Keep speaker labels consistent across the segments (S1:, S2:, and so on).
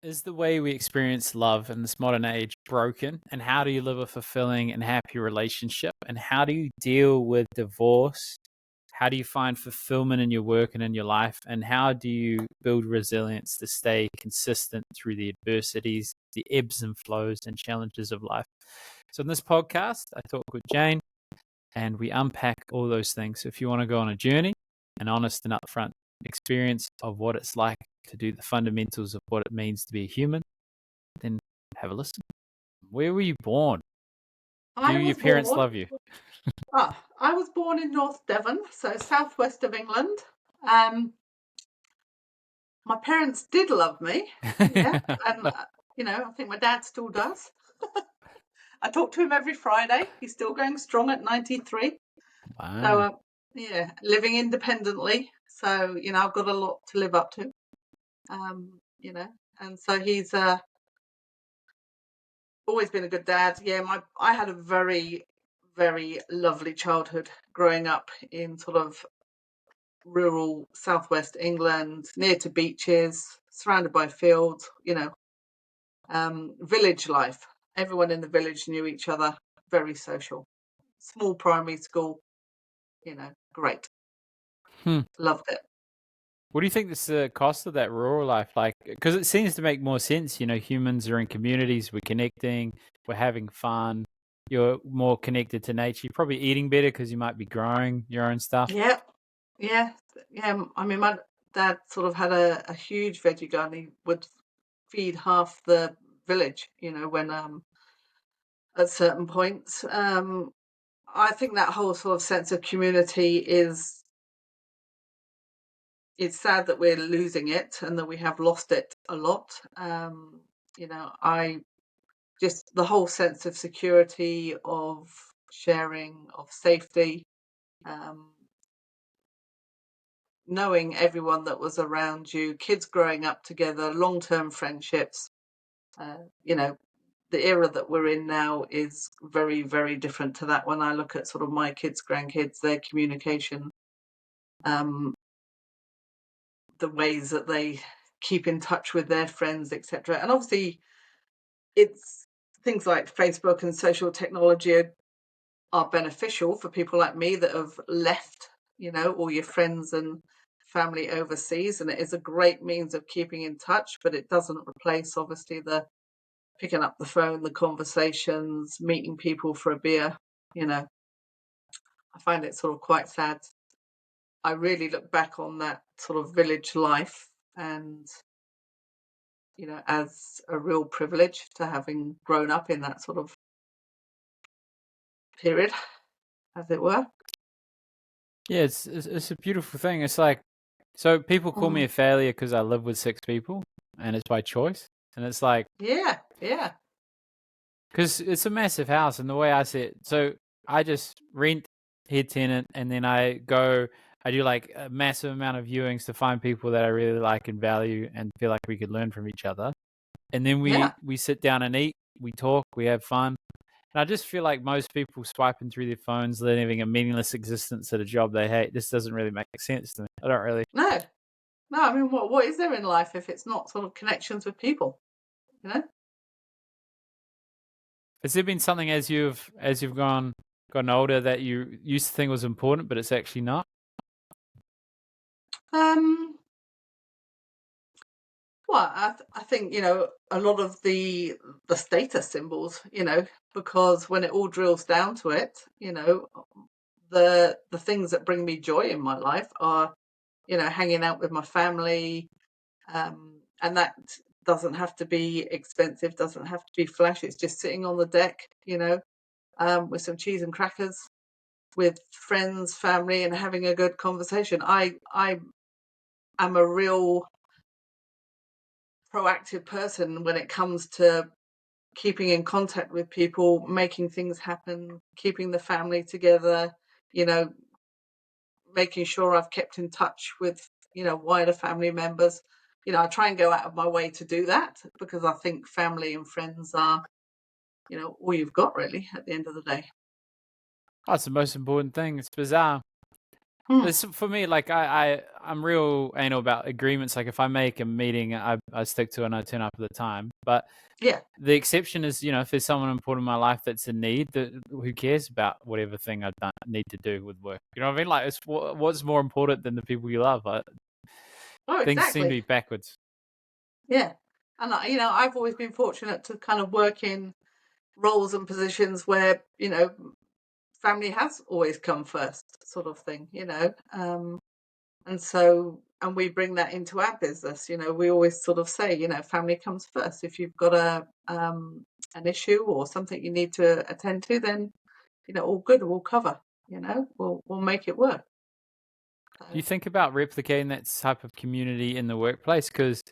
S1: Is the way we experience love in this modern age broken? And how do you live a fulfilling and happy relationship? And how do you deal with divorce? How do you find fulfillment in your work and in your life? And how do you build resilience to stay consistent through the adversities, the ebbs and flows, and challenges of life? So, in this podcast, I talk with Jane and we unpack all those things. So if you want to go on a journey, an honest and upfront experience of what it's like to do the fundamentals of what it means to be a human, then have a listen. Where were you born? Do
S2: I
S1: your
S2: was
S1: parents
S2: born.
S1: love you?
S2: I was born in North Devon, so southwest of England. Um, my parents did love me, yeah, and I think my dad still does. I talk to him every Friday. He's still going strong at 93. So
S1: Wow.
S2: yeah, living independently. So I've got a lot to live up to. And so he's always been a good dad. Yeah, I had a very, very lovely childhood growing up in sort of rural southwest England, near to beaches, surrounded by fields, village life. Everyone in the village knew each other, very social. Small primary school, great.
S1: Hmm.
S2: Loved it.
S1: What do you think is the cost of that rural life? Like, because it seems to make more sense. Humans are in communities, we're connecting, we're having fun. You're more connected to nature. You're probably eating better because you might be growing your own stuff.
S2: Yeah, yeah, yeah. I mean, my dad sort of had a huge veggie garden. He would feed half the village, when at certain points. I think that whole sort of sense of community is it's sad that we're losing it and that we have lost it a lot. I just the whole sense of security, of sharing, of safety, um, knowing everyone that was around you, kids growing up together, long-term friendships. Uh, you know, the era that we're in now is very, very different to that. When I look at sort of my kids, grandkids, their communication, um, the ways that they keep in touch with their friends, etc. And obviously, it's things like Facebook and social technology are beneficial for people like me that have left, all your friends and family overseas, and it is a great means of keeping in touch, but it doesn't replace obviously the picking up the phone, the conversations, meeting people for a beer. I find it sort of quite sad. I really look back on that sort of village life and as a real privilege to having grown up in that sort of period, as it were.
S1: Yeah, it's a beautiful thing. It's like, so people call me
S2: Mm.
S1: a failure because I live with 6 people, and it's by choice. And it's like,
S2: Yeah, yeah.
S1: because it's a massive house, and the way I see it, so I just rent, head tenant, and then I do like a massive amount of viewings to find people that I really like and value, and feel like we could learn from each other. And then
S2: Yeah.
S1: we sit down and eat, we talk, we have fun. And I just feel like most people swiping through their phones, living a meaningless existence at a job they hate. This doesn't really make sense to me. I don't really.
S2: No, no. I mean, what is there in life if it's not sort of connections with people? You know.
S1: Has there been something as you've gotten older that you used to think was important, but it's actually not?
S2: Um. Well, I think a lot of the status symbols, because when it all drills down to it, the things that bring me joy in my life are, hanging out with my family, and that doesn't have to be expensive, doesn't have to be flash. It's just sitting on the deck, with some cheese and crackers, with friends, family, and having a good conversation. I am a real proactive person when it comes to keeping in contact with people, making things happen, keeping the family together, you know, making sure I've kept in touch with, wider family members. I try and go out of my way to do that because I think family and friends are, all you've got really at the end of the day.
S1: Oh, it's the most important thing. It's bizarre.
S2: Mm.
S1: For me, like I'm real anal about agreements. Like if I make a meeting, I stick to it and I turn up at the time. But
S2: Yeah.
S1: the exception is, if there's someone important in my life that's in need, who cares about whatever thing I don't need to do with work? You know what I mean? Like, what's more important than the people you love?
S2: Oh,
S1: Things seem to
S2: exactly.
S1: be backwards.
S2: Yeah. And I've always been fortunate to kind of work in roles and positions where, family has always come first, sort of thing, and we bring that into our business. We always sort of say, family comes first. If you've got an issue or something you need to attend to, then, all good, we'll cover, we'll make it work.
S1: Do you
S2: So,
S1: think about replicating that type of community in the workplace? Because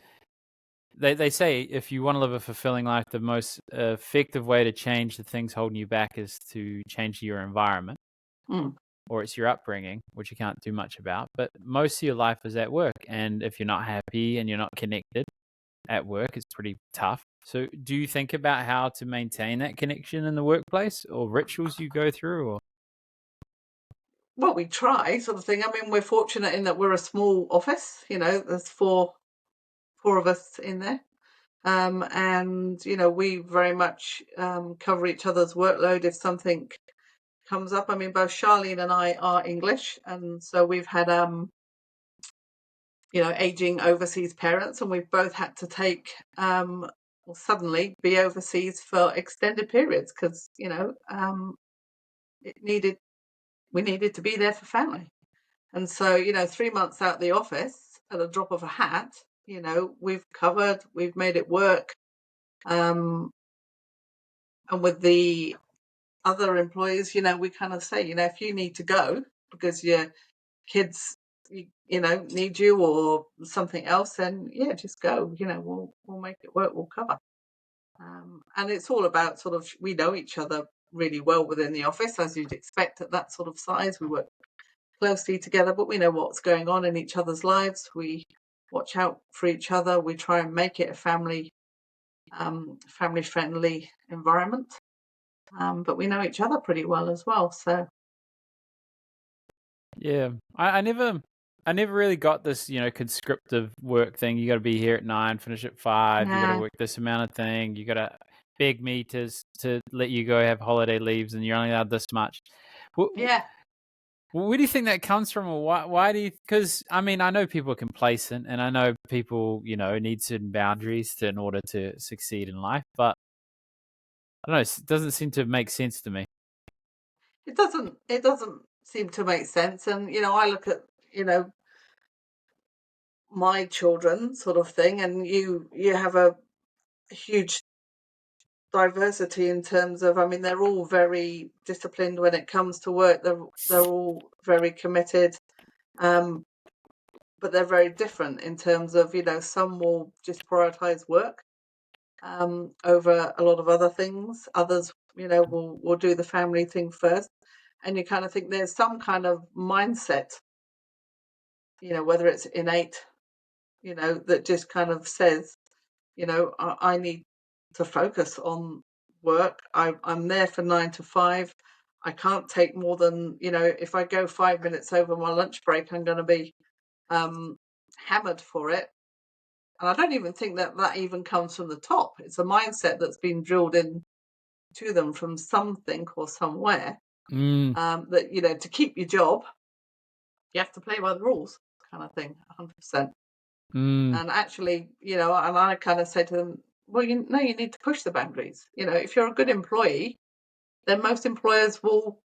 S1: they say if you want to live a fulfilling life, the most effective way to change the things holding you back is to change your environment,
S2: mm,
S1: or it's your upbringing, which you can't do much about. But most of your life is at work. And if you're not happy and you're not connected at work, it's pretty tough. So do you think about how to maintain that connection in the workplace, or rituals you go through? Or
S2: well, we try, sort of thing. I mean, we're fortunate in that we're a small office. There's four of us in there. And we very much cover each other's workload if something comes up. I mean, both Charlene and I are English, and so we've had aging overseas parents, and we've both had to take or suddenly be overseas for extended periods because it needed we needed to be there for family. And so 3 months out the office at a drop of a hat, we've made it work. um and with the other employees, we kind of say, if you need to go because your kids, need you or something else, then yeah, just go. We'll make it work. We'll cover. And it's all about sort of we know each other really well within the office, as you'd expect at that sort of size. We work closely together, but we know what's going on in each other's lives. We watch out for each other. We try and make it a family friendly environment. But we know each other pretty well as well. So
S1: yeah, I never really got this, conscriptive work thing. You got to be here at 9, finish at 5. You got to
S2: no,
S1: work this amount of thing. You got to beg me to let you go have holiday leaves, and you're only allowed this much.
S2: yeah.
S1: Where do you think that comes from, or why do you? Because I mean, I know people are complacent, and I know people, need certain boundaries in order to succeed in life. But I don't know, it doesn't seem to make sense to me.
S2: It doesn't seem to make sense. And I look at my children, sort of thing, and you have a huge diversity in terms of, I mean, they're all very disciplined when it comes to work. They're all very committed. um but they're very different in terms of, some will just prioritize work over a lot of other things. Others, will do the family thing first. And you kind of think there's some kind of mindset, whether it's innate, that just kind of says, I need to focus on work. I'm there for 9 to 5. I can't take more than, if I go 5 minutes over my lunch break, I'm going to be um, hammered for it. And I don't even think that even comes from the top. It's a mindset that's been drilled in to them from something or somewhere,
S1: Mm,
S2: that, to keep your job, you have to play by the rules, kind of thing, 100%.
S1: mm.
S2: And actually, and I kind of said to them, well, you need to push the boundaries. If you're a good employee, then most employers will,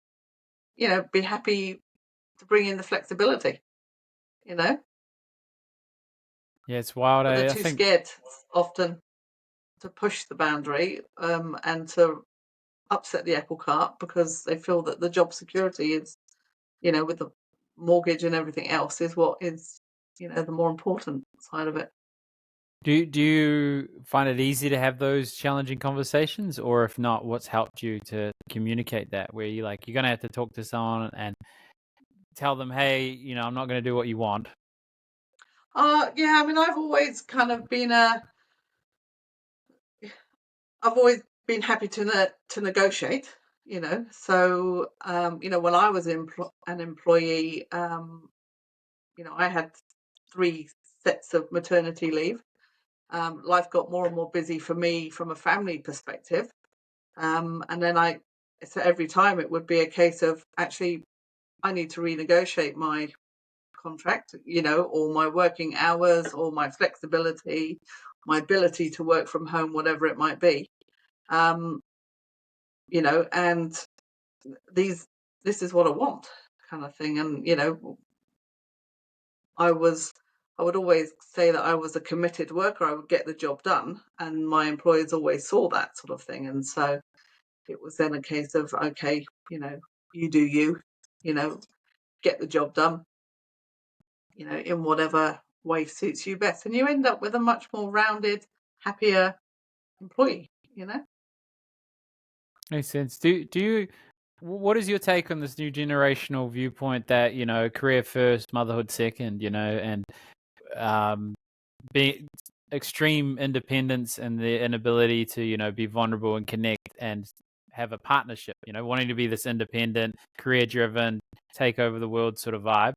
S2: be happy to bring in the flexibility, you know,
S1: Yeah, it's wild.
S2: but they're
S1: I
S2: too
S1: think.
S2: scared often to push the boundary, and to upset the apple cart because they feel that the job security is, with the mortgage and everything else, is what is, the more important side of it.
S1: Do you find it easy to have those challenging conversations, or if not, what's helped you to communicate that? Where you're gonna have to talk to someone and tell them, hey, I'm not gonna do what you want.
S2: Yeah, I mean, I've always been happy to negotiate. So, when I was an employee, I had 3 sets of maternity leave. Life got more and more busy for me from a family perspective. And then so every time it would be a case of, actually, I need to renegotiate my contract, or my working hours, or my flexibility, my ability to work from home, whatever it might be. Um, and this is what I want, kind of thing. And, I would always say that I was a committed worker. I would get the job done, and my employers always saw that sort of thing. And so it was then a case of, okay, you do you, get the job done, in whatever way suits you best. And you end up with a much more rounded, happier employee,
S1: Makes sense. Do you? What is your take on this new generational viewpoint that career first, motherhood second, and um, be extreme independence and the inability to be vulnerable and connect and have a partnership, wanting to be this independent, career driven, take over the world sort of vibe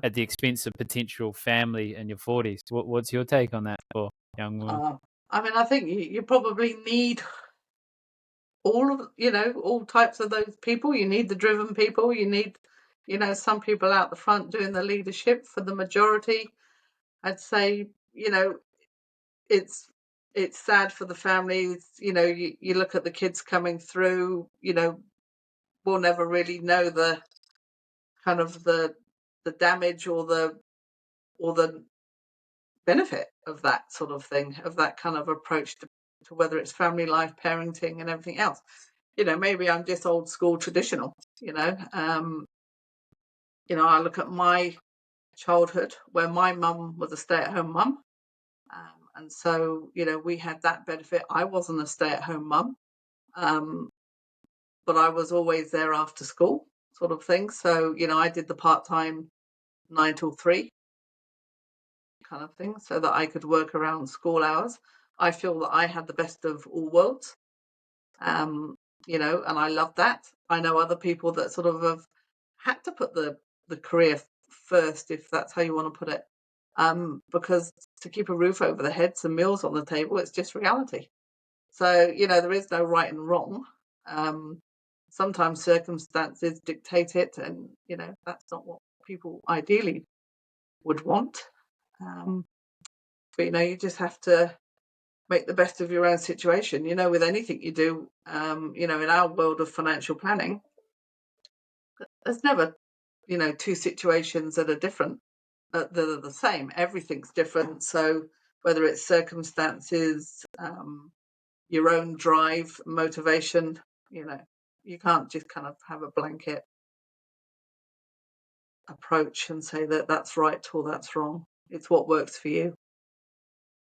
S1: at the expense of potential family in your 40s. What's your take on that for young women?
S2: I think you probably need all types of those people. You need the driven people. You need some people out the front doing the leadership. For the majority, I'd say, it's sad for the families. You look at the kids coming through, we'll never really know the kind of the damage or the benefit of that sort of thing, of that kind of approach to whether it's family life, parenting, and everything else. Maybe I'm just old school traditional. I look at my childhood where my mum was a stay-at-home mum. And so, we had that benefit. I wasn't a stay-at-home mum, but I was always there after school, sort of thing. So, I did the part-time 9 till 3 kind of thing so that I could work around school hours. I feel that I had the best of all worlds, and I love that. I know other people that sort of have had to put the career first, if that's how you want to put it, because to keep a roof over the head, some meals on the table, it's just reality. So, there is no right and wrong. Sometimes circumstances dictate it, and, that's not what people ideally would want. But, you just have to make the best of your own situation, with anything you do. In our world of financial planning, there's never, two situations that are different, that are the same. Everything's different. So whether it's circumstances, your own drive, motivation, you can't just kind of have a blanket approach and say that that's right or that's wrong. It's what works for you.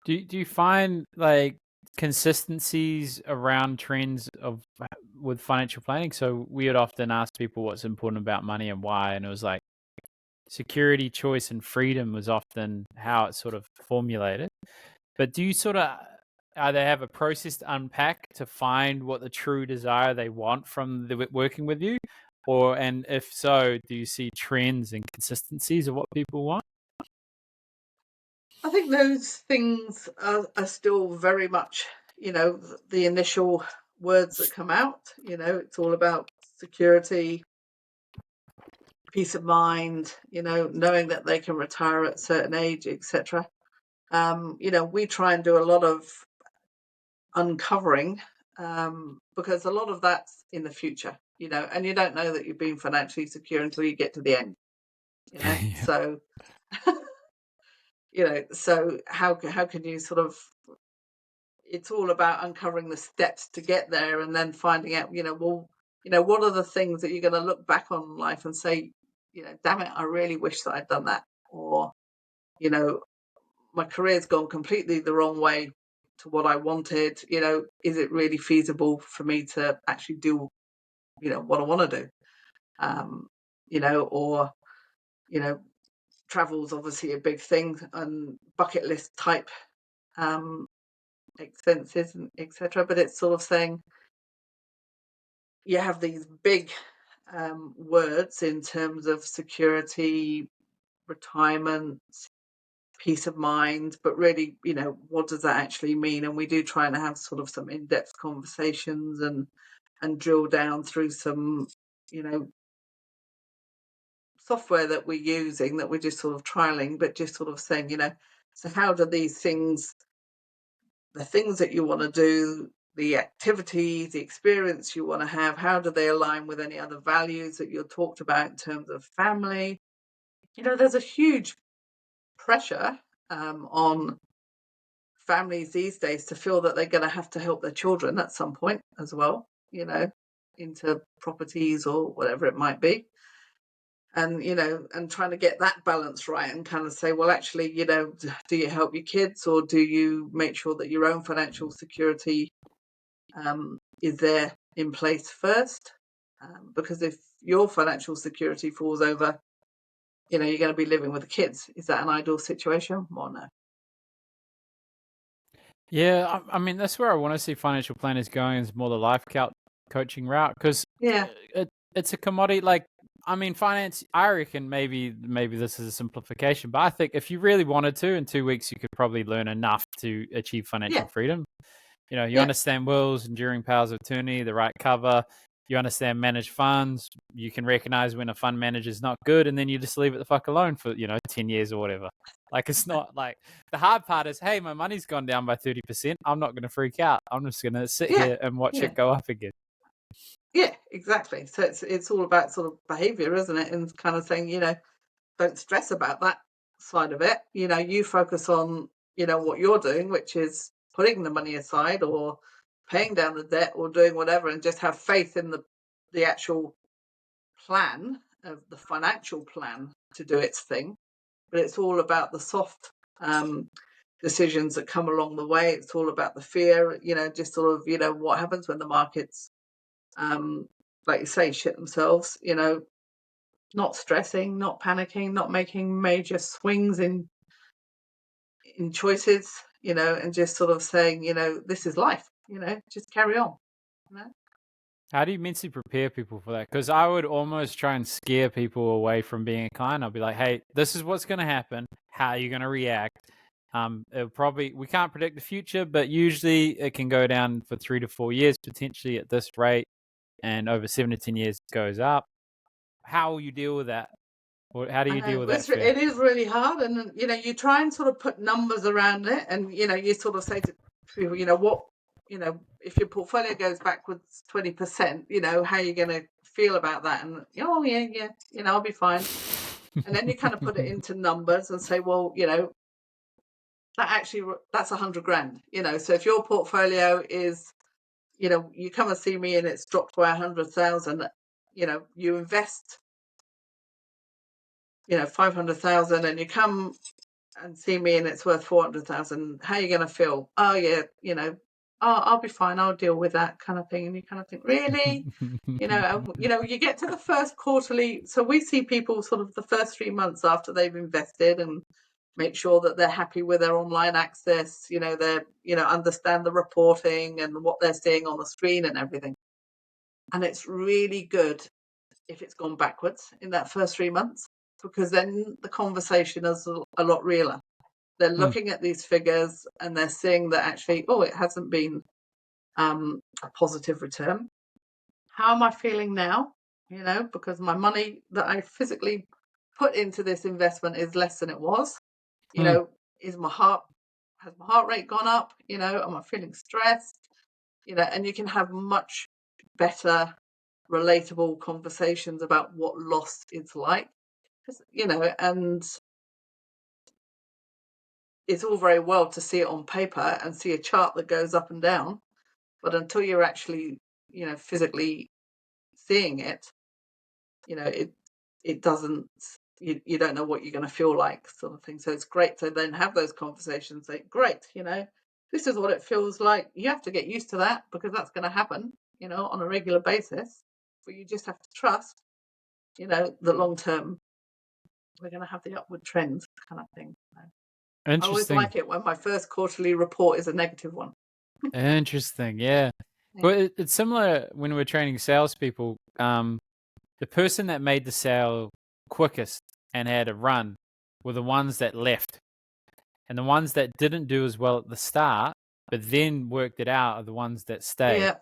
S1: Do you find like consistencies around trends with financial planning? So we would often ask people what's important about money and why, and it was like security, choice, and freedom was often how it's sort of formulated. But do you sort of they have a process to unpack to find what the true desire they want from working with you, and if so, do you see trends and consistencies of what people want?
S2: I think those things are still very much, the initial words that come out. It's all about security, peace of mind, knowing that they can retire at a certain age, etc. We try and do a lot of uncovering, because a lot of that's in the future, and you don't know that you're being financially secure until you get to the end,
S1: Yeah.
S2: So, so how can you sort of, it's all about uncovering the steps to get there, and then finding out, what are the things that you're going to look back on life and say, damn it, I really wish that I'd done that. Or, my career's gone completely the wrong way to what I wanted. Is it really feasible for me to actually do, what I want to do? Or, travel's obviously a big thing, and bucket list type expenses and etc. But it's sort of saying, you have these big words in terms of security, retirement, peace of mind, but really, what does that actually mean? And we do try and have sort of some in-depth conversations and drill down through some, software that we're using that we're just sort of trialing, but just sort of saying, so how do these things, the things that you want to do, the activities, the experience you want to have, how do they align with any other values that you're talked about in terms of family? There's a huge pressure on families these days to feel that they're going to have to help their children at some point as well, into properties or whatever it might be. And, and trying to get that balance right and kind of say, well, actually, do you help your kids or do you make sure that your own financial security is there in place first? Because if your financial security falls over, you're going to be living with the kids. Is that an ideal situation? Well, no.
S1: Yeah, I mean, that's where I want to see financial planners going, is more the life coaching route, because
S2: Yeah,
S1: it's a commodity. Like, I mean, finance, I reckon maybe this is a simplification, but I think if you really wanted to, in 2 weeks, you could probably learn enough to achieve financial
S2: yeah,
S1: freedom. You
S2: yeah,
S1: understand wills, enduring powers of attorney, the right cover. You understand managed funds. You can recognize when a fund manager is not good, and then you just leave it the fuck alone for 10 years or whatever. Like, it's not like, the hard part is, hey, my money's gone down by 30%. I'm not going to freak out. I'm just going to sit
S2: yeah,
S1: here and watch
S2: yeah.
S1: it go up again.
S2: Yeah, exactly. So it's all about sort of behavior, isn't it? And kind of saying, don't stress about that side of it. You focus on, what you're doing, which is putting the money aside or paying down the debt or doing whatever, and just have faith in the actual plan of the financial plan to do its thing. But it's all about the soft decisions that come along the way. It's all about the fear, just sort of, what happens when the markets, like you say, shit themselves, not stressing, not panicking, not making major swings in choices, and just sort of saying, this is life, just carry on. You know?
S1: How do you mentally prepare people for that? Because I would almost try and scare people away from being a client. I'll be like, hey, this is what's going to happen. How are you going to react? We can't predict the future, but usually it can go down for 3 to 4 years, potentially at this rate, and over 7 to 10 years it goes up. How will you deal with that? Or how do
S2: I
S1: you deal
S2: know
S1: with that fear?
S2: it is really hard, and you try and sort of put numbers around it, and you sort of say to people, what, if your portfolio goes backwards 20%, how are you going to feel about that? And oh yeah, yeah, I'll be fine. And then you kind of put it into numbers and say, well, that's 100 grand. So if your portfolio is, you come and see me and it's dropped by 100,000, you invest, 500,000, and you come and see me and it's worth 400,000. How are you going to feel? Oh yeah, I'll be fine. I'll deal with that kind of thing. And you kind of think, really? You get to the first quarterly. So we see people sort of the first 3 months after they've invested and make sure that they're happy with their online access, they're, understand the reporting and what they're seeing on the screen and everything. And it's really good if it's gone backwards in that first 3 months, because then the conversation is a lot realer. They're looking at these figures and they're seeing that actually, oh, it hasn't been a positive return. How am I feeling now? Because my money that I physically put into this investment is less than it was. Is my heart has my heart rate gone up? Am I feeling stressed? And you can have much better relatable conversations about what loss is like. And it's all very well to see it on paper and see a chart that goes up and down, but until you're actually, physically seeing it, it doesn't, you don't know what you're going to feel like, sort of thing. So it's great to then have those conversations, say, great, this is what it feels like. You have to get used to that because that's going to happen, on a regular basis. But you just have to trust, the long term, we're going to have the upward trend kind of thing. I always
S1: Interesting.
S2: like it when my first quarterly report is a negative one.
S1: Interesting. Yeah. Well, it's similar when we're training salespeople. The person that made the sale quickest and had a run were the ones that left. And the ones that didn't do as well at the start, but then worked it out, are the ones that stayed.
S2: Yeah.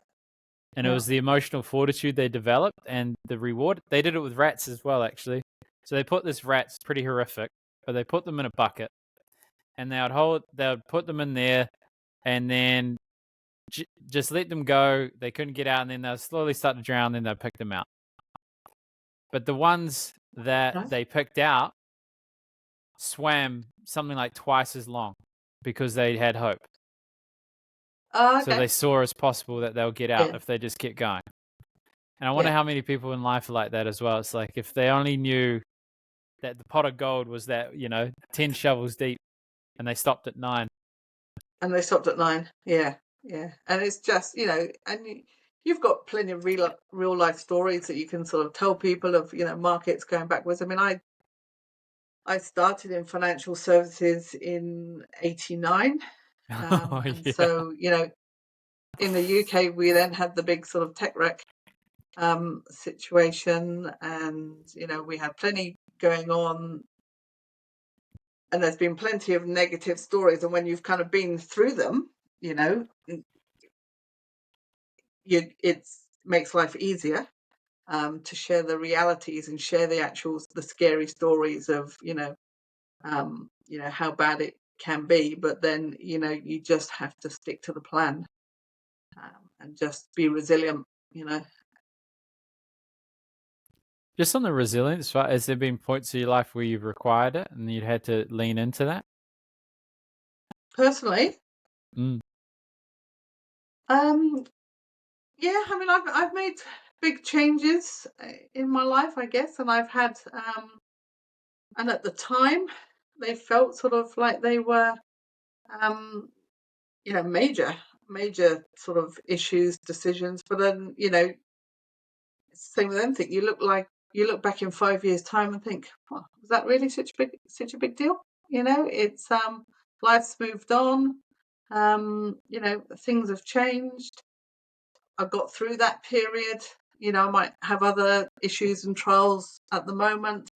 S1: And it was the emotional fortitude they developed and the reward. They did it with rats as well, actually. So they put this rat's pretty horrific, but they put them in a bucket and they would put them in there and then just let them go. They couldn't get out, and then they'll slowly start to drown, then they'll pick them out. But the ones that
S2: Right.
S1: they picked out swam something like twice as long because they had hope.
S2: Oh,
S1: So they
S2: okay.
S1: saw as possible that they'll get out
S2: Yeah.
S1: if they just kept going. And I wonder
S2: Yeah.
S1: how many people in life are like that as well. It's like if they only knew that the pot of gold was that, 10 shovels deep and they stopped at 9.
S2: And they stopped at 9. Yeah. Yeah. And it's just, and you've got plenty of real life stories that you can sort of tell people of, markets going backwards. I mean, I started in financial services in 89.
S1: Oh,
S2: And
S1: yeah.
S2: so, in the UK, we then had the big sort of tech wreck situation, and we had plenty going on, and there's been plenty of negative stories. And when you've kind of been through them, it makes life easier to share the realities and share the scary stories of how bad it can be. But then you just have to stick to the plan and just be resilient.
S1: Just on the resilience, right? Has there been points in your life where you've required it and you'd had to lean into that?
S2: Personally,
S1: Mm.
S2: yeah, I mean, I've made big changes in my life, I guess, and I've had, and at the time, they felt sort of like they were, um, major sort of issues, decisions. But then, same with anything. You look back in 5 years' time and think, oh, was that really such a big deal? It's life's moved on. Things have changed. I got through that period. I might have other issues and trials at the moment,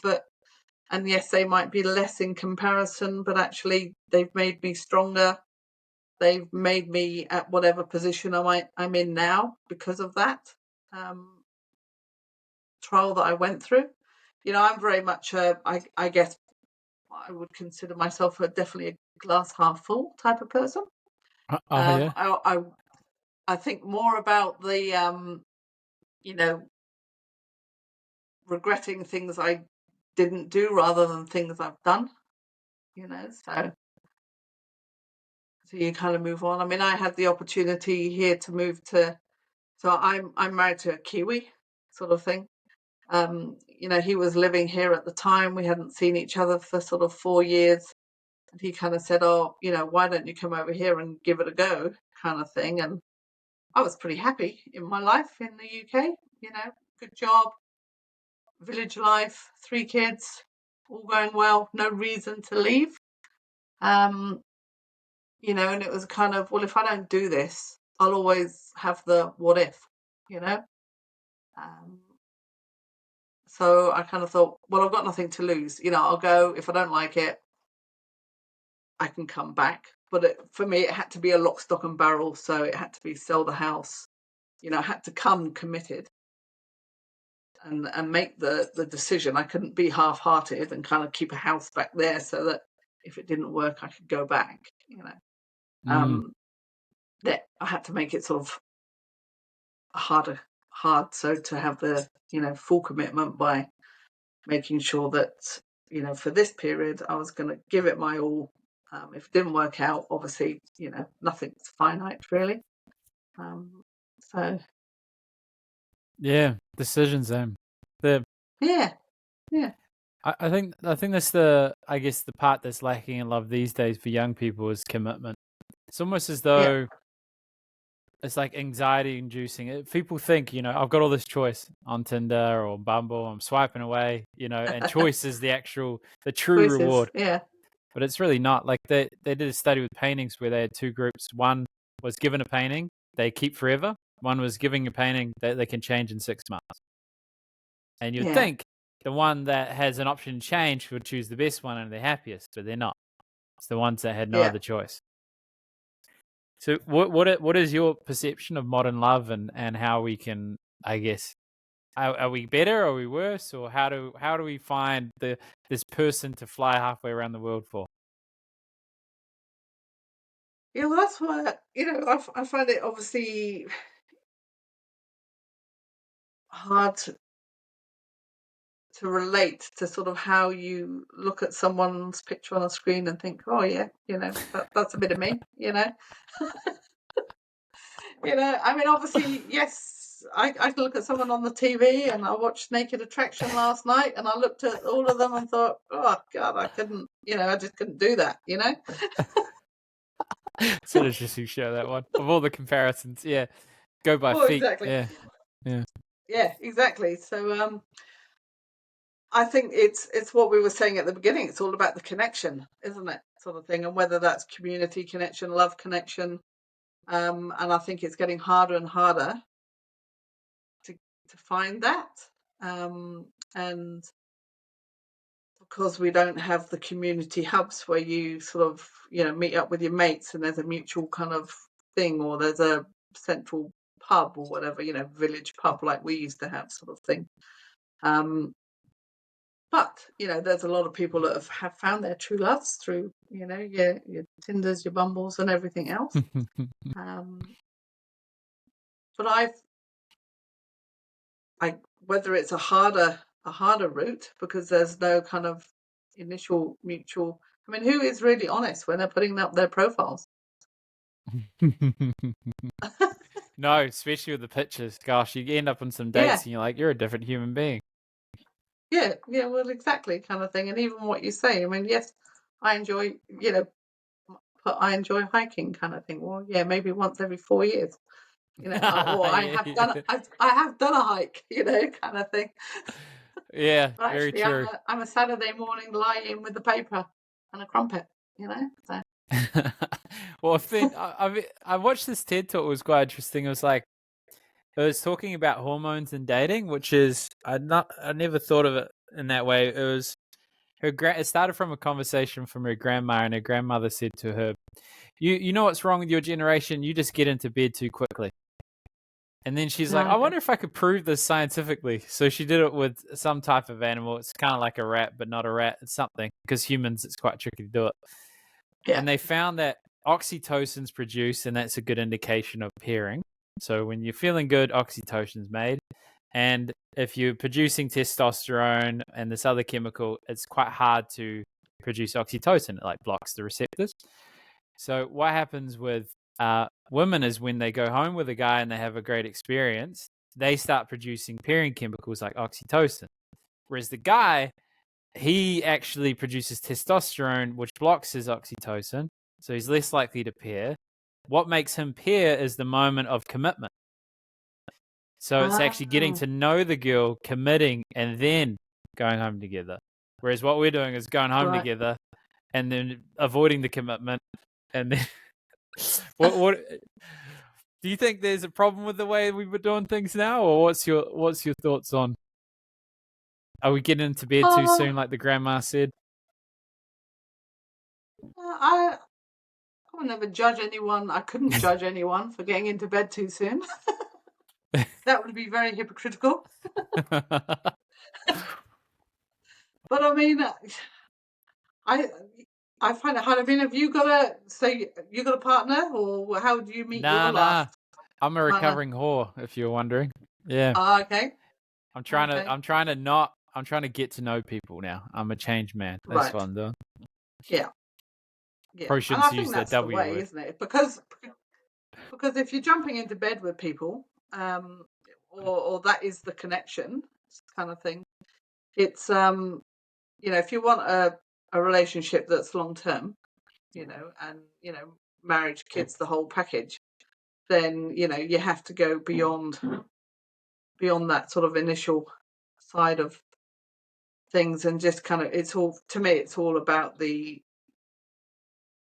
S2: and yes, they might be less in comparison, but actually they've made me stronger. They've made me at whatever position I'm in now because of that trial that I went through. I'm very much I guess I would consider myself definitely a glass half full type of person.
S1: Oh, yeah.
S2: I think more about the you know regretting things I didn't do rather than things I've done. So you kind of move on. I mean, I had the opportunity here to move to. So I'm married to a Kiwi, sort of thing. He was living here at the time. We hadn't seen each other for sort of 4 years. And he kind of said, "Oh, why don't you come over here and give it a go?" kind of thing. And I was pretty happy in my life in the UK. Good job, village life, 3 kids, all going well, no reason to leave. Um, and it was kind of, well, if I don't do this, I'll always have the what if, you know. Um, so I kind of thought, well, I've got nothing to lose. I'll go. If I don't like it, I can come back. But for me, it had to be a lock, stock, and barrel. So it had to be sell the house. I had to come committed and make the decision. I couldn't be half-hearted and kind of keep a house back there so that if it didn't work, I could go back.
S1: Mm.
S2: That I had to make it sort of hard so to have the full commitment by making sure that for this period I was going to give it my all. If it didn't work out, obviously nothing's finite really. So
S1: Yeah, decisions, The
S2: yeah, yeah,
S1: I think that's I guess the part that's lacking in love these days for young people is commitment. It's almost as
S2: yeah.
S1: though it's like anxiety inducing. People think, I've got all this choice on Tinder or Bumble, I'm swiping away, and choice is the true
S2: Choices.
S1: reward.
S2: Yeah,
S1: But it's really not. Like they did a study with paintings where they had two groups. One was given a painting, they keep forever, One was giving a painting that they can change in 6 months. And you'd
S2: Yeah.
S1: think the one that has an option to change would choose the best one and they're happiest, but they're not. It's the ones that had no
S2: Yeah.
S1: other choice. So what is your perception of modern love and how we can, I guess, are we better? Are we worse? Or how do we find this person to fly halfway around the world for?
S2: Yeah, well, that's why, I find it obviously hard to relate to sort of how you look at someone's picture on a screen and think, oh yeah, that's a bit of me, I mean, obviously, yes, I can look at someone on the TV, and I watched Naked Attraction last night, and I looked at all of them and thought, oh God, I couldn't, I just couldn't do that,
S1: It's an interesting show, that one. Of all the comparisons, yeah. Go by
S2: Oh,
S1: feet.
S2: exactly.
S1: Yeah. Yeah.
S2: Yeah, exactly. So I think it's what we were saying at the beginning. It's all about the connection, isn't it? Sort of thing, and whether that's community connection, love connection, and I think it's getting harder and harder to find that, and because we don't have the community hubs where you sort of meet up with your mates and there's a mutual kind of thing, or there's a central pub or whatever, village pub like we used to have, sort of thing. But there's a lot of people that have found their true loves through your Tinders, your Bumbles, and everything else. But whether it's a harder route because there's no kind of initial mutual. I mean, who is really honest when they're putting up their profiles?
S1: No, especially with the pictures. Gosh, you end up on some
S2: Yeah,
S1: dates and you're like, you're a different human being.
S2: yeah, well, exactly, kind of thing. And even what you say, I mean, yes, I enjoy, but I enjoy hiking, kind of thing. Well, yeah, maybe once every 4 years, or I
S1: Yeah,
S2: have done,
S1: yeah.
S2: I have done a hike, kind of thing.
S1: Yeah,
S2: But
S1: very
S2: actually,
S1: true.
S2: I'm a Saturday morning lie-in with the paper and a crumpet, So.
S1: Well, I watched this TED talk. It was quite interesting. It was like it was talking about hormones and dating, which is I never thought of it in that way. It was it started from a conversation from her grandma, and her grandmother said to her, "You know what's wrong with your generation? You just get into bed too quickly." And then she's like,
S2: No,
S1: "I
S2: okay.
S1: wonder if I could prove this scientifically." So she did it with some type of animal. It's kind of like a rat, but not a rat. It's something because humans, it's quite tricky to do it.
S2: Yeah.
S1: And they found that oxytocin's produced, and that's a good indication of pairing. So when you're feeling good, oxytocin's made. And if you're producing testosterone and this other chemical, it's quite hard to produce oxytocin. It like blocks the receptors. So what happens with women is when they go home with a guy and they have a great experience, they start producing pairing chemicals like oxytocin. Whereas the guy, he actually produces testosterone, which blocks his oxytocin. So he's less likely to pair. What makes him pair is the moment of commitment. So it's actually getting
S2: Ah,
S1: to know the girl, committing, and then going home together. Whereas what we're doing is going home
S2: right.
S1: together and then avoiding the commitment. And then what do you think there's a problem with the way we were doing things now, or what's your thoughts on? Are we getting into bed too
S2: Uh,
S1: soon, like the grandma said?
S2: I would never judge anyone. I couldn't judge anyone for getting into bed too soon. That would be very hypocritical. But I mean, I I find it hard. I mean, have you got a partner, or how do you meet your
S1: Nah.
S2: last
S1: I'm a
S2: partner?
S1: recovering whore, if you're wondering. Yeah.
S2: Ah, okay,
S1: I'm trying to
S2: okay,
S1: get to know people now. I'm a changed man. That's
S2: right,
S1: what I'm doing.
S2: yeah, yeah.
S1: Probably
S2: And
S1: shouldn't
S2: I
S1: use
S2: think
S1: that
S2: that's the
S1: W
S2: way,
S1: word.
S2: isn't it? Because if you're jumping into bed with people, or that is the connection kind of thing, it's if you want a relationship that's long term, and marriage, kids, the whole package, then you have to go beyond that sort of initial side of things, and just kind of, it's all, to me, it's all about the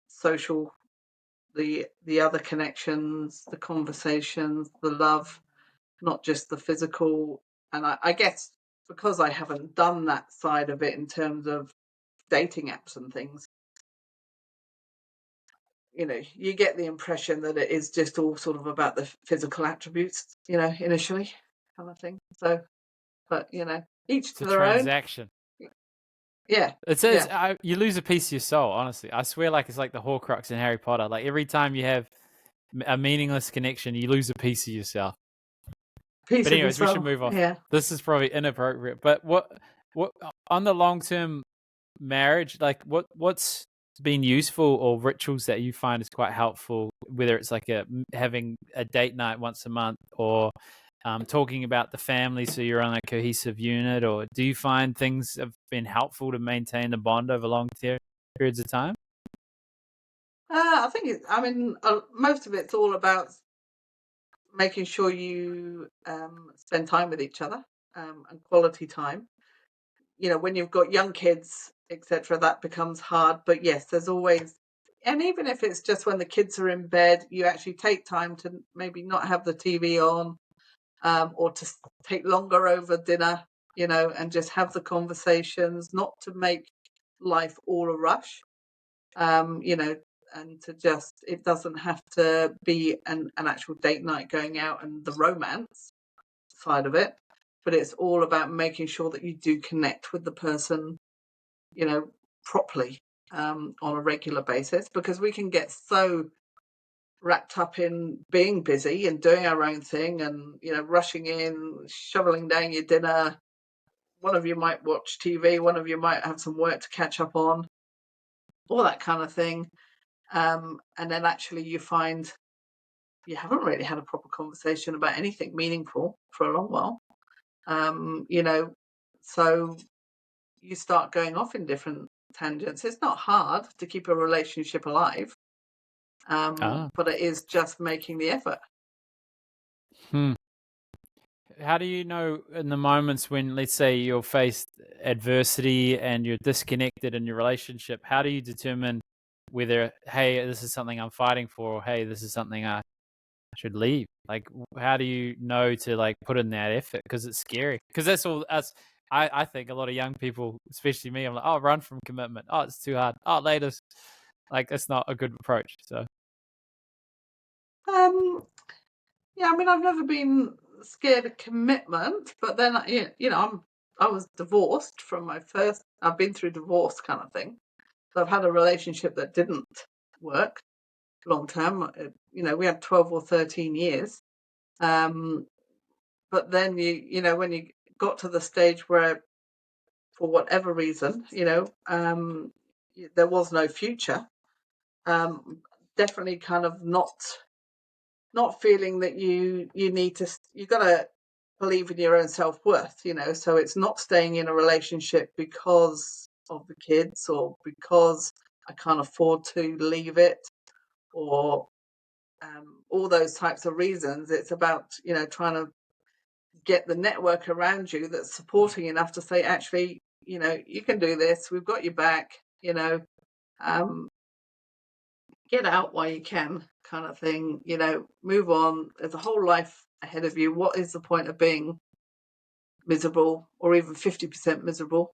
S2: social the other connections, the conversations, the love, not just the physical. And I guess because I haven't done that side of it in terms of dating apps and things, you get the impression that it is just all sort of about the physical attributes, initially, kind of thing. So, but each
S1: It's a
S2: to their own.
S1: transaction.
S2: Yeah,
S1: It says
S2: yeah.
S1: you lose a piece of your soul. Honestly, I swear, like it's like the Horcrux in Harry Potter. Like every time you have a meaningless connection, you lose a piece of yourself.
S2: Piece
S1: But
S2: of your
S1: anyways, we should
S2: soul.
S1: move off.
S2: Yeah.
S1: This is probably inappropriate. But what on the long term marriage, like what's been useful or rituals that you find is quite helpful, whether it's like having a date night once a month or talking about the family so you're on a cohesive unit, or do you find things have been helpful to maintain the bond over long periods of time?
S2: I think most of it's all about making sure you spend time with each other, and quality time. When you've got young kids, etc., that becomes hard. But yes, there's always, and even if it's just when the kids are in bed, you actually take time to maybe not have the TV on, or to take longer over dinner, and just have the conversations, not to make life all a rush, and to just, it doesn't have to be an actual date night going out and the romance side of it, but it's all about making sure that you do connect with the person, properly, on a regular basis, because we can get so wrapped up in being busy and doing our own thing and, rushing in, shoveling down your dinner. One of you might watch TV, one of you might have some work to catch up on, all that kind of thing. And then actually you find you haven't really had a proper conversation about anything meaningful for a long while. So you start going off in different tangents. It's not hard to keep a relationship alive,
S1: Ah.
S2: but it is just making the effort.
S1: Hmm. How do you know in the moments when, let's say, you're faced adversity and you're disconnected in your relationship, how do you determine whether, hey, this is something I'm fighting for, or hey, this is something I should leave? Like, how do you know to like put in that effort? Because it's scary. Because that's all us. I think a lot of young people, especially me, I'm like, oh, run from commitment. Oh, it's too hard. Oh, latest. Like, that's not a good approach. So,
S2: Um, yeah, I've never been scared of commitment, but then I was divorced from my first. I've been through divorce kind of thing, so I've had a relationship that didn't work long term. We had 12 or 13 years. But then when you got to the stage where, for whatever reason, there was no future. Definitely kind of not feeling that you need to. You got to believe in your own self-worth. So it's not staying in a relationship because of the kids or because I can't afford to leave it, or all those types of reasons. It's about trying to get the network around you that's supporting enough to say, actually, you can do this. We've got your back. Um, get out while you can, kind of thing. Move on. There's a whole life ahead of you. What is the point of being miserable or even 50% miserable?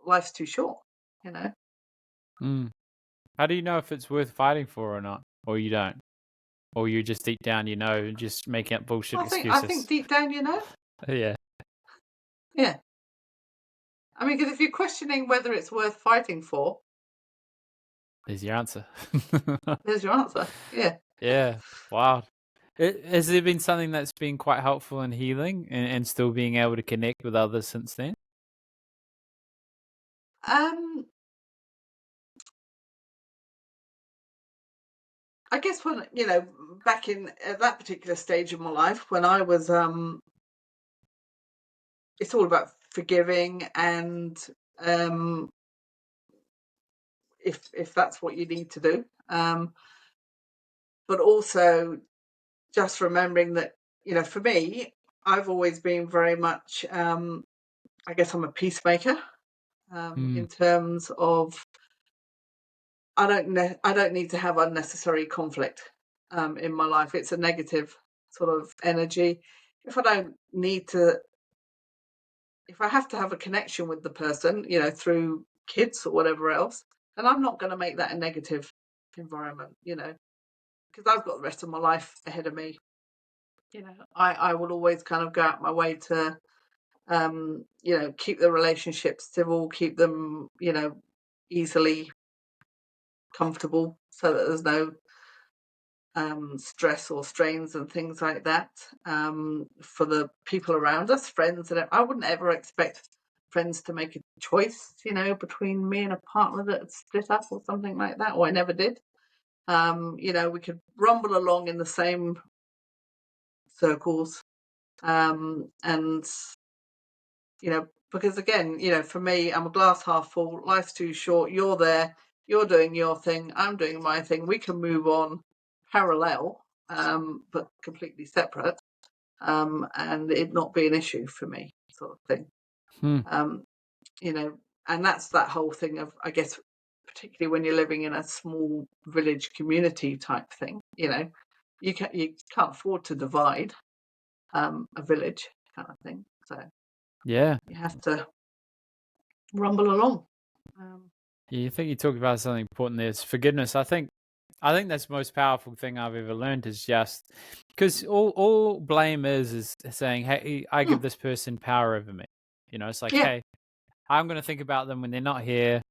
S2: Life's too short.
S1: mm. How do you know if it's worth fighting for or not, or you don't? Or you just deep down, just making up bullshit
S2: I think
S1: excuses.
S2: deep down,
S1: Yeah,
S2: yeah. Because if you're questioning whether it's worth fighting for,
S1: there's your answer.
S2: there's your answer. Yeah.
S1: Yeah, wow. Has there been something that's been quite helpful in healing and still being able to connect with others since then?
S2: Um, I guess when back in at that particular stage of my life when I was it's all about forgiving, and if that's what you need to do, but also just remembering that for me, I've always been very much I guess I'm a peacemaker,
S1: Mm,
S2: in terms of I don't need to have unnecessary conflict in my life. It's a negative sort of energy. If I don't need to, if I have to have a connection with the person, through kids or whatever else, then I'm not going to make that a negative environment, because I've got the rest of my life ahead of me. I will always kind of go out my way to, keep the relationships civil, keep them, easily comfortable, so that there's no stress or strains and things like that, for the people around us, friends. And I wouldn't ever expect friends to make a choice, between me and a partner that had split up or something like that, or I never did. We could rumble along in the same circles, and because again, for me, I'm a glass half full. Life's too short. You're there. You're doing your thing. I'm doing my thing. We can move on parallel, but completely separate, and it not be an issue for me, sort of thing.
S1: Hmm.
S2: And that's that whole thing of, I guess, particularly when you're living in a small village community type thing. You can't afford to divide a village kind of thing. So
S1: Yeah.
S2: you have to rumble along.
S1: You think you talked about something important there. It's forgiveness. I think that's the most powerful thing I've ever learned is just because all blame is saying, hey, I give this person power over me. It's like,
S2: Yeah,
S1: hey, I'm going to think about them when they're not here.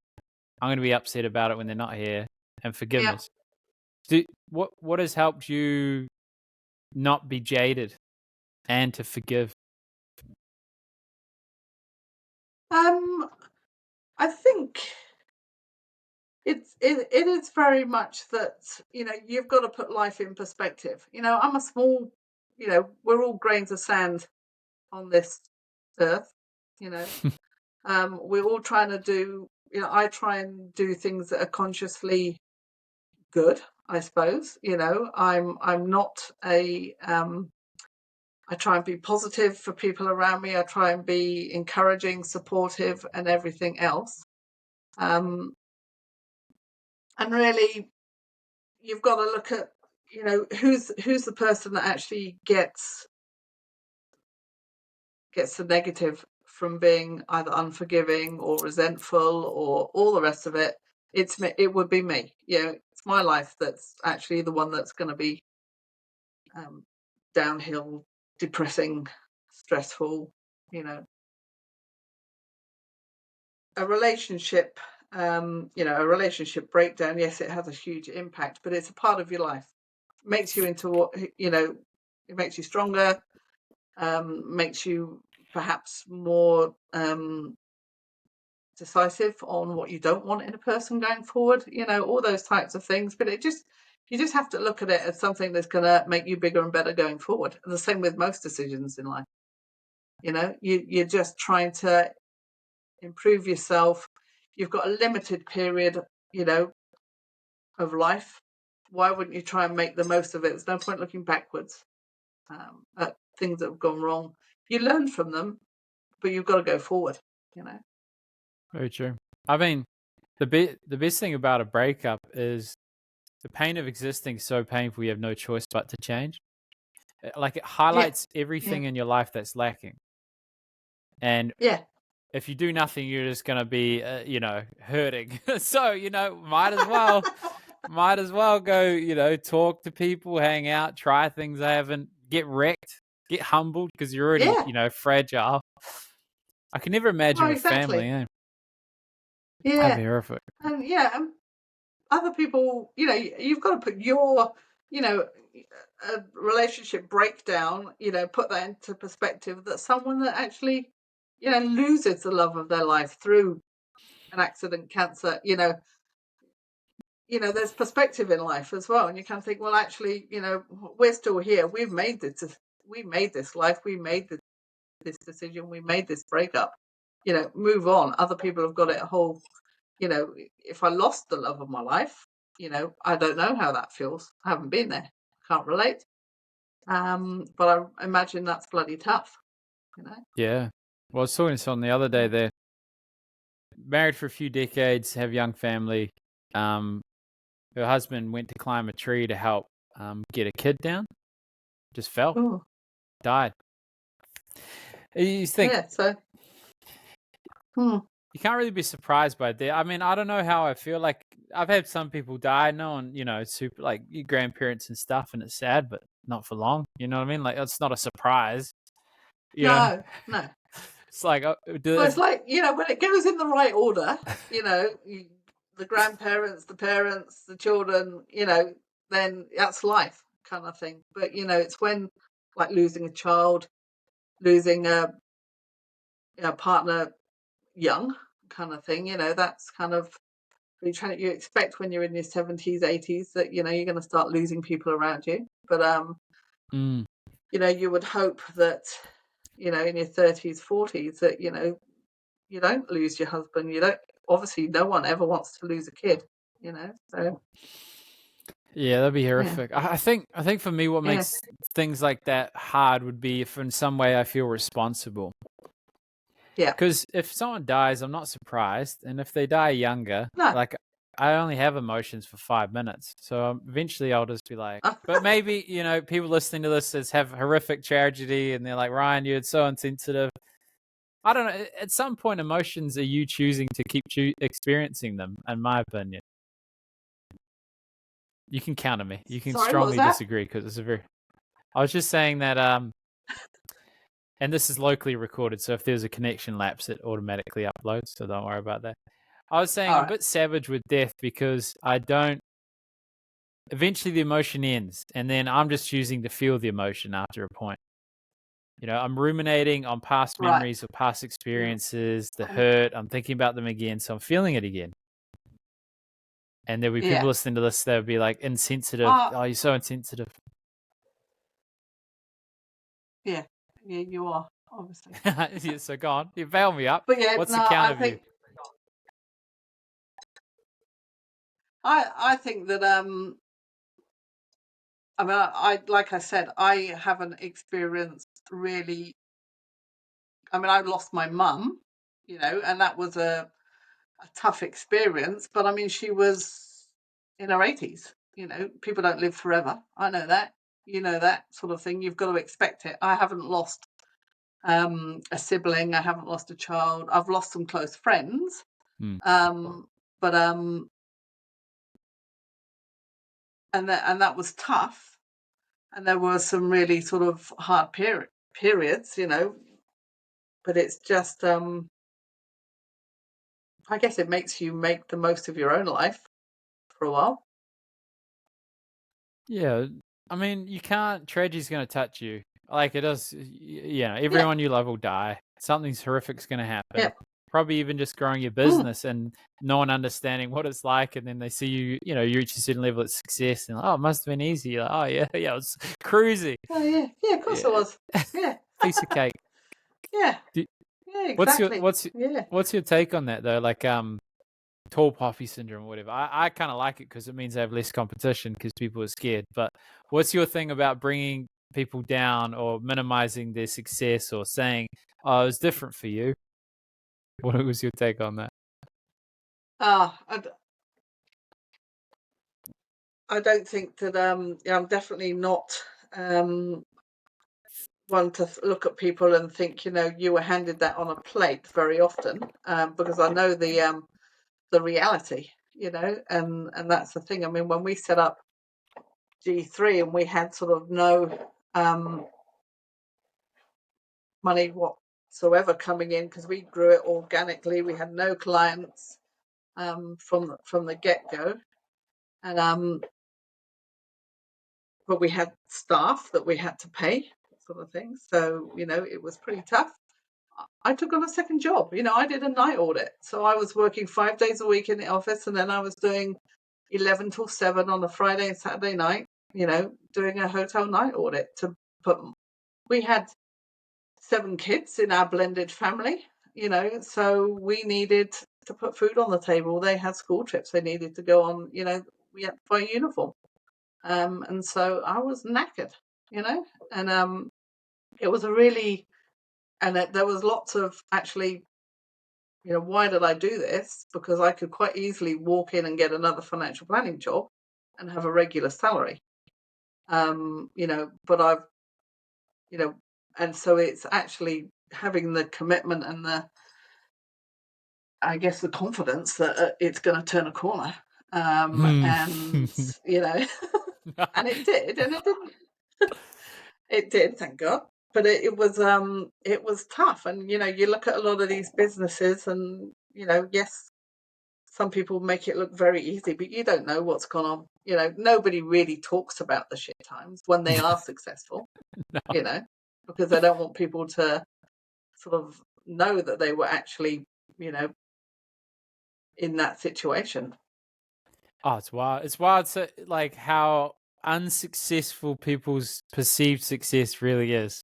S1: I'm going to be upset about it when they're not here. And
S2: yeah.
S1: forgiveness. What has helped you not be jaded and to forgive?
S2: I think it is very much that, you've got to put life in perspective. I'm a small, we're all grains of sand on this earth. We're all trying to do, I try and do things that are consciously good, I suppose. I'm not a I try and be positive for people around me. I try and be encouraging, supportive, and everything else. And really, you've got to look at, who's the person that actually gets the negative from being either unforgiving or resentful or all the rest of it. It's me. It would be me. It's my life that's actually the one that's going to be downhill, depressing, stressful. A relationship, a relationship breakdown. Yes, it has a huge impact, but it's a part of your life. It makes you into what It makes you stronger. Makes you perhaps more decisive on what you don't want in a person going forward. All those types of things. But you just have to look at it as something that's going to make you bigger and better going forward. And the same with most decisions in life. You're just trying to improve yourself. You've got a limited period, of life. Why wouldn't you try and make the most of it? There's no point looking backwards at things that have gone wrong. You learn from them, but you've got to go forward.
S1: Very true. I mean, the best thing about a breakup is the pain of existing is so painful you have no choice but to change. Like it
S2: Yeah,
S1: highlights
S2: yeah,
S1: everything in your life that's lacking. And
S2: yeah.
S1: if you do nothing, you're just going to be, hurting. So, might as well go, talk to people, hang out, try things I haven't, get wrecked, get humbled because you're already,
S2: Yeah.
S1: fragile. I can never imagine
S2: Oh,
S1: with family.
S2: exactly.
S1: Yeah. That'd
S2: Yeah.
S1: be horrific.
S2: And other people, you've got to put your, a relationship breakdown, put that into perspective, that someone that actually, loses the love of their life through an accident, cancer, there's perspective in life as well. And you kind of think, well, actually, we're still here. We made this life. We made this decision. We made this breakup. Move on. Other people have got it a whole. If I lost the love of my life, I don't know how that feels. I haven't been there. Can't relate. But I imagine that's bloody tough.
S1: Yeah. Well, I was talking to someone the other day. They're married for a few decades, have young family. her husband went to climb a tree to help get a kid down, just fell,
S2: Oh,
S1: died. You think
S2: yeah. So, hmm.
S1: you can't really be surprised by that. I mean, I don't know how I feel. Like, I've had some people die, no one, super, like your grandparents and stuff, and it's sad, but not for long. You know what I mean? Like, it's not a surprise. You know,
S2: No, no.
S1: it's like
S2: Well, it's like, when it goes in the right order, the grandparents, the parents, the children, then that's life kind of thing. But, it's when, like, losing a child, losing a partner young kind of thing, that's kind of, you expect when you're in your 70s, 80s that, you're going to start losing people around you. But,
S1: mm.
S2: you would hope that, in your 30s, 40s, that, you don't lose your husband. You don't, obviously, no one ever wants to lose a kid, so
S1: Yeah, that'd be
S2: yeah,
S1: horrific. I think for me, what
S2: yeah,
S1: makes things like that hard would be if in some way I feel responsible.
S2: yeah.
S1: Because if someone dies, I'm not surprised, and if they die younger,
S2: No.
S1: like I only have emotions for 5 minutes, so eventually I'll just be like. But maybe people listening to this have horrific tragedy, and they're like, Ryan, you're so insensitive. I don't know. At some point, emotions are you choosing to keep experiencing them. In my opinion, you can counter me. You can
S2: Sorry, what was
S1: strongly
S2: that?
S1: disagree because it's a very. I was just saying that. And this is locally recorded, so if there's a connection lapse, it automatically uploads. So don't worry about that. I was saying
S2: All
S1: I'm a
S2: right.
S1: bit savage with death because I don't. Eventually, the emotion ends, and then I'm just choosing to feel the emotion after a point. I'm ruminating on past
S2: Right.
S1: memories or past
S2: You.
S1: experiences, the hurt. I'm thinking about them again, so I'm feeling it again. And there'll be people
S2: Yeah.
S1: listening to this that'll be like insensitive.
S2: Uh,
S1: Oh, you're so insensitive.
S2: yeah. Yeah, you are, obviously.
S1: Yeah, so go on. You bail me up.
S2: But yeah,
S1: What's
S2: no,
S1: the
S2: I
S1: counter view?
S2: think I think that I mean I like I said, I haven't experienced really. I mean, I lost my mum, and that was a tough experience. But I mean, she was in her 80s. People don't live forever. I know that. That sort of thing. You've got to expect it. I haven't lost a sibling. I haven't lost a child. I've lost some close friends.
S1: Hmm.
S2: But and that was tough. And there were some really sort of hard periods. But it's just I guess it makes you make the most of your own life for a while.
S1: Yeah, I mean, you can't. Tragedy's going to touch you. Like it does.
S2: Yeah.
S1: Everyone you love will die. Something's horrific's going to happen.
S2: Yeah.
S1: Probably even just growing your business and no one understanding what it's like, and then they see you. You reach a certain level of success, and oh, it must have been easy. You're like, oh yeah, yeah, it was cruisy.
S2: Oh yeah. Yeah. Of course it
S1: Yeah,
S2: was. Yeah.
S1: piece of cake.
S2: Yeah.
S1: Do,
S2: Yeah.
S1: what's your
S2: Exactly.
S1: what's
S2: Yeah.
S1: what's your take on that though? Like tall poppy syndrome or whatever. I kind of like it because it means they have less competition because people are scared. But what's your thing about bringing people down or minimizing their success or saying, oh, it was different for you? What was your take on that?
S2: Ah. I don't think that I'm definitely not one to look at people and think you were handed that on a plate very often, because I know the reality, and that's the thing. I mean, when we set up G3 and we had sort of no money whatsoever coming in because we grew it organically, we had no clients from the get-go, and but we had staff that we had to pay, sort of thing. So it was pretty tough. I took on a second job. I did a night audit, so I was working 5 days a week in the office, and then I was doing 11 till 7 on a Friday and Saturday night. Doing a hotel night audit to put. We had 7 kids in our blended family. So we needed to put food on the table. They had school trips they needed to go on. We had to buy a uniform. And so I was knackered, and it was a really, and there was lots of actually, why did I do this? Because I could quite easily walk in and get another financial planning job, and have a regular salary. But I've, and so it's actually having the commitment and I guess the confidence that it's going to turn a corner.
S1: Hmm.
S2: And, and it did, and it did, thank God. But it was tough. And, you look at a lot of these businesses and, yes, some people make it look very easy, but you don't know what's gone on. Nobody really talks about the shit times when they are successful,
S1: No.
S2: Because they don't want people to sort of know that they were actually, in that situation.
S1: Oh, it's wild. It's wild. So, like, how unsuccessful people's perceived success really is.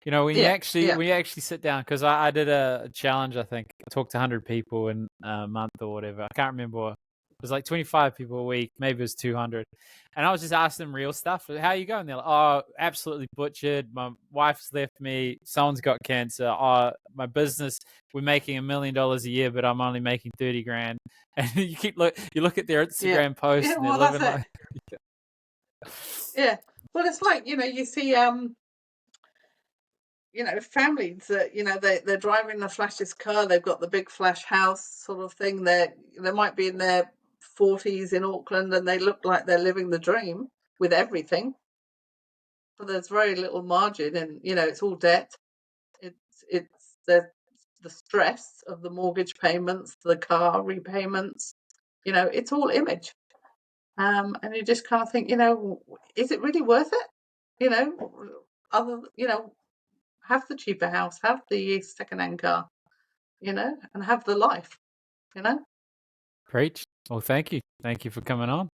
S1: When you
S2: Yeah,
S1: actually
S2: yeah,
S1: when you actually sit down, because I did a challenge. I think I talked to 100 people in a month or whatever. I can't remember. It was like 25 people a week. Maybe it was 200. And I was just asking them real stuff. How you going? They're like, oh, absolutely butchered. My wife's left me. Someone's got cancer. Oh, my business, we're making $1 million a year, but I'm only making 30 grand. And you look at their
S2: yeah.
S1: Instagram posts
S2: Yeah,
S1: and they're
S2: well, that's
S1: living
S2: it.
S1: like,
S2: Yeah. Well, it's like, you see, families that, they're driving the flashiest car, they've got the big flash house sort of thing. They might be in their 40s in Auckland and they look like they're living the dream with everything, but there's very little margin, and it's all debt. It's the stress of the mortgage payments, the car repayments. It's all image. And you just kind of think, is it really worth it? You know, other, have the cheaper house, have the second-hand car, and have the life, you know.
S1: preach. Well, thank you. Thank you for coming on.